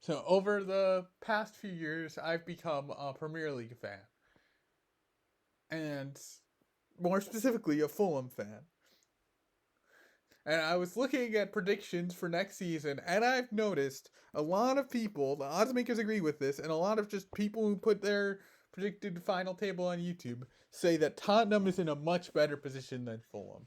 So over the past few years, I've become a Premier League fan, and more specifically, a Fulham fan. And I was looking at predictions for next season, and I've noticed a lot of people, the odds makers agree with this, and a lot of just people who put their predicted final table on YouTube say that Tottenham is in a much better position than Fulham.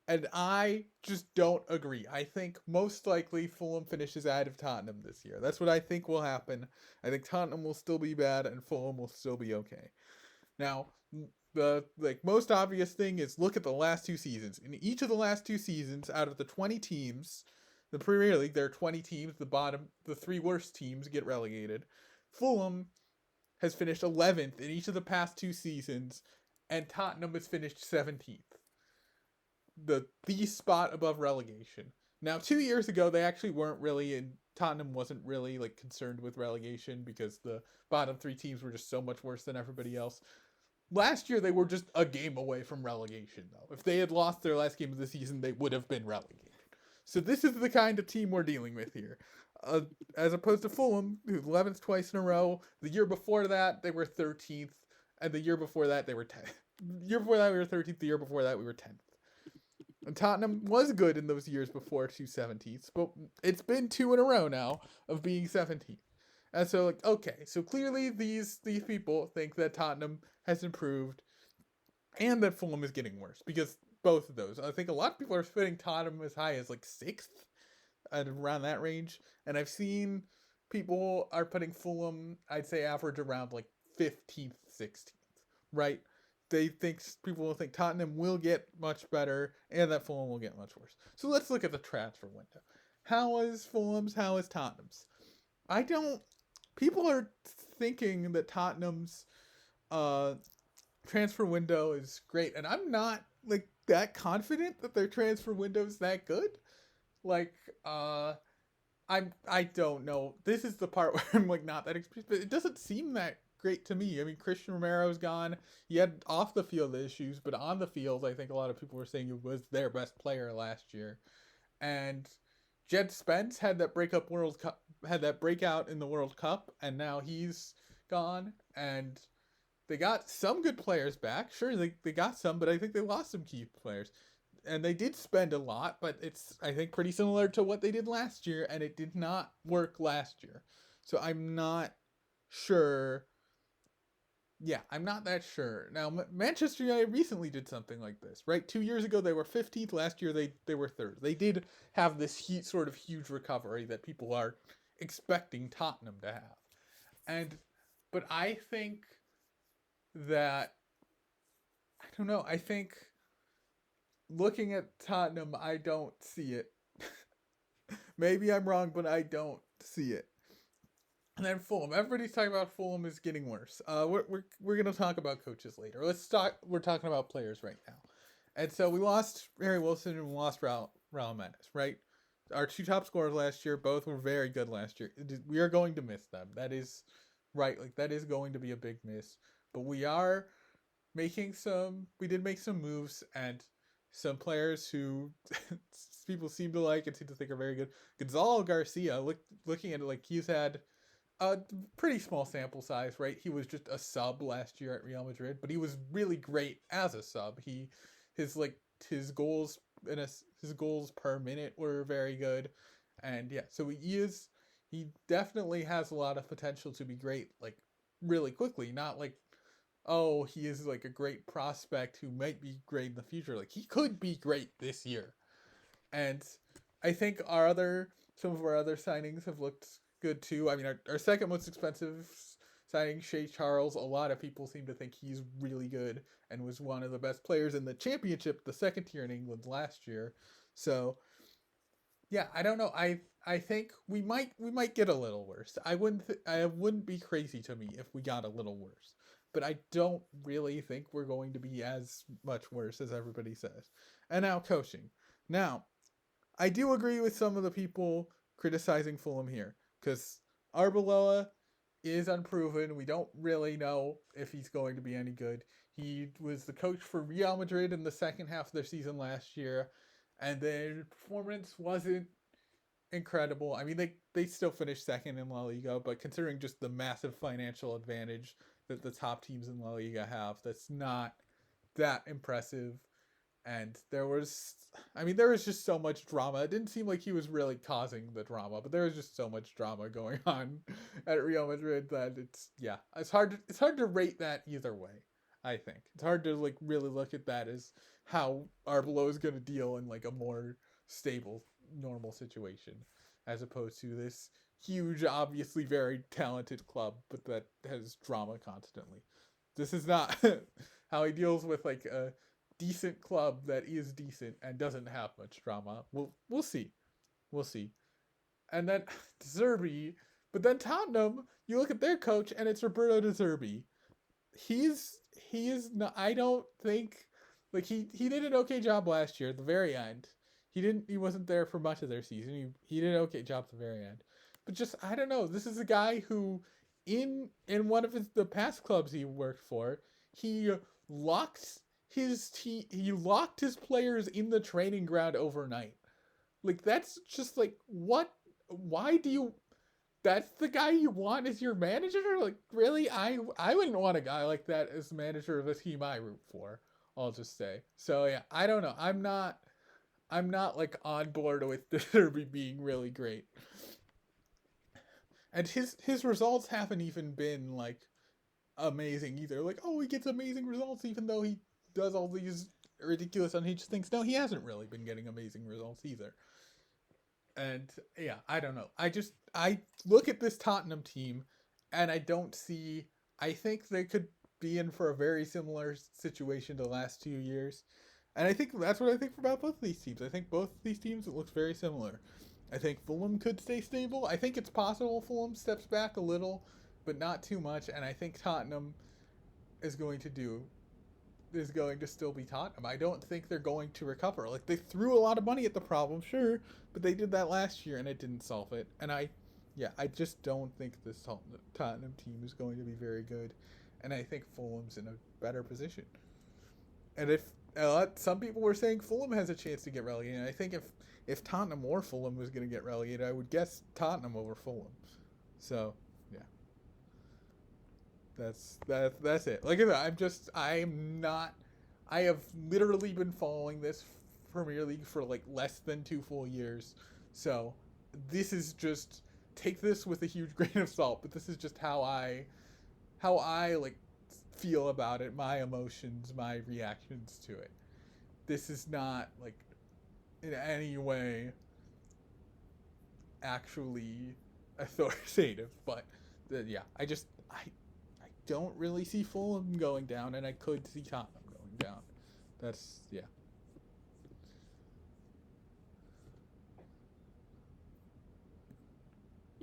And I just don't agree. I think most likely Fulham finishes ahead of Tottenham this year. That's what I think will happen. I think Tottenham will still be bad and Fulham will still be okay. Now, the most obvious thing is look at the last two seasons. In each of the last two seasons, out of the 20 teams, the Premier League, there are 20 teams. The three worst teams get relegated. Fulham has finished 11th in each of the past two seasons, and Tottenham has finished 17th. The spot above relegation. Now, 2 years ago, they actually weren't really in. Tottenham wasn't really like concerned with relegation because the bottom three teams were just so much worse than everybody else. Last year, they were just a game away from relegation, though. If they had lost their last game of the season, they would have been relegated. So this is the kind of team we're dealing with here. As opposed to Fulham, who's 11th twice in a row. The year before that, they were 13th. And the year before that, they were 10th. The year before that, we were 13th. The year before that, we were 10th. And Tottenham was good in those years before 2/17, but it's been two in a row now of being 17th. And so, like, okay, so clearly these people think that Tottenham has improved and that Fulham is getting worse because both of those. I think a lot of people are putting Tottenham as high as like sixth at around that range, and I've seen people are putting Fulham, I'd say, average around like 15th, 16th, right? People will think Tottenham will get much better and that Fulham will get much worse. So let's look at the transfer window. How is Fulham's? How is Tottenham's? I don't. People are thinking that Tottenham's uh, transfer window is great, and I'm not like that confident that their transfer window is that good. Like, I don't know. This is the part where I'm like not that experienced, but it doesn't seem that great to me. I mean, Christian Romero's gone. He had off the field issues, but on the field, I think a lot of people were saying he was their best player last year. And Jed Spence had that breakout in the World Cup, and now he's gone. And they got some good players back. Sure, they got some, but I think they lost some key players. And they did spend a lot, but it's, I think, pretty similar to what they did last year, and it did not work last year. So I'm not sure. Yeah, I'm not that sure. Now, Manchester United recently did something like this, right? 2 years ago, they were 15th. Last year, they were third. They did have this sort of huge recovery that people are expecting Tottenham to have. And, but I think that, I don't know, I think looking at Tottenham, I don't see it. Maybe I'm wrong, but I don't see it. And then Fulham. Everybody's talking about Fulham is getting worse. We're gonna talk about coaches later. Let's talk. We're talking about players right now. And so we lost Harry Wilson and we lost Raul Mendes, right? Our two top scorers last year, both were very good last year. We are going to miss them. That is right. Like that is going to be a big miss. But we are making some. We did make some moves and some players who people seem to like and seem to think are very good. Gonzalo Garcia, looking at it, like he's had a pretty small sample size, right? He was just a sub last year at Real Madrid, but he was really great as a sub. His goals and his goals per minute were very good, and yeah, so he definitely has a lot of potential to be great, like really quickly. Not like, oh, he is like a great prospect who might be great in the future. Like he could be great this year, and I think some of our other signings have looked good too. I mean, our second most expensive signing, Shea Charles, a lot of people seem to think he's really good and was one of the best players in the championship, the second tier in England last year. So yeah, I don't know. I think we might get a little worse. I wouldn't be crazy to me if we got a little worse. But I don't really think we're going to be as much worse as everybody says. And now coaching. Now, I do agree with some of the people criticizing Fulham here because Arbeloa is unproven. We don't really know if he's going to be any good. He was the coach for Real Madrid in the second half of their season last year, and their performance wasn't incredible. I mean, they still finished second in La Liga, but considering just the massive financial advantage that the top teams in La Liga have, that's not that impressive. And there was just so much drama. It didn't seem like he was really causing the drama, but there was just so much drama going on at Real Madrid that it's hard to rate that either way. I think it's hard to like really look at that as how Arbeloa is going to deal in like a more stable, normal situation, as opposed to this huge, obviously very talented club, but that has drama constantly. This is not how he deals with like a decent club that is decent and doesn't have much drama. We'll see. We'll see. And then De Zerbi, but then Tottenham, you look at their coach and it's Roberto De Zerbi. He is not, I don't think like he did an okay job last year at the very end. He wasn't there for much of their season. He did an okay job at the very end. But just I don't know. This is a guy who in one of the past clubs he worked for, he locked he locked his players in the training ground overnight. Like that's just like what why do you that's the guy you want as your manager? Like really? I wouldn't want a guy like that as manager of a team I root for. I'll just say. So yeah, I don't know. I'm not like on board with the Derby being really great. And his results haven't even been like amazing either. Like, oh, he gets amazing results even though he does all these ridiculous, unhinged things. No, he hasn't really been getting amazing results either. And yeah, I don't know. I look at this Tottenham team, and I don't see. I think they could be in for a very similar situation to the last 2 years, and I think that's what I think about both of these teams. I think both of these teams it looks very similar. I think Fulham could stay stable. I think it's possible Fulham steps back a little, but not too much. And I think Tottenham is going to do is going to still be Tottenham. I don't think they're going to recover. Like they threw a lot of money at the problem, sure, but they did that last year and it didn't solve it. And I just don't think this Tottenham team is going to be very good. And I think Fulham's in a better position. And if some people were saying Fulham has a chance to get relegated, and I think if Tottenham or Fulham was going to get relegated, I would guess Tottenham over Fulham. So yeah, that's it. Like I said, I'm not. I have literally been following this Premier League for like less than 2 full years, so this is just take this with a huge grain of salt. But this is just how I like feel about it, my emotions, my reactions to it. This is not like in any way actually authoritative, but yeah, I don't really see Fulham going down, and I could see Tottenham going down. That's yeah.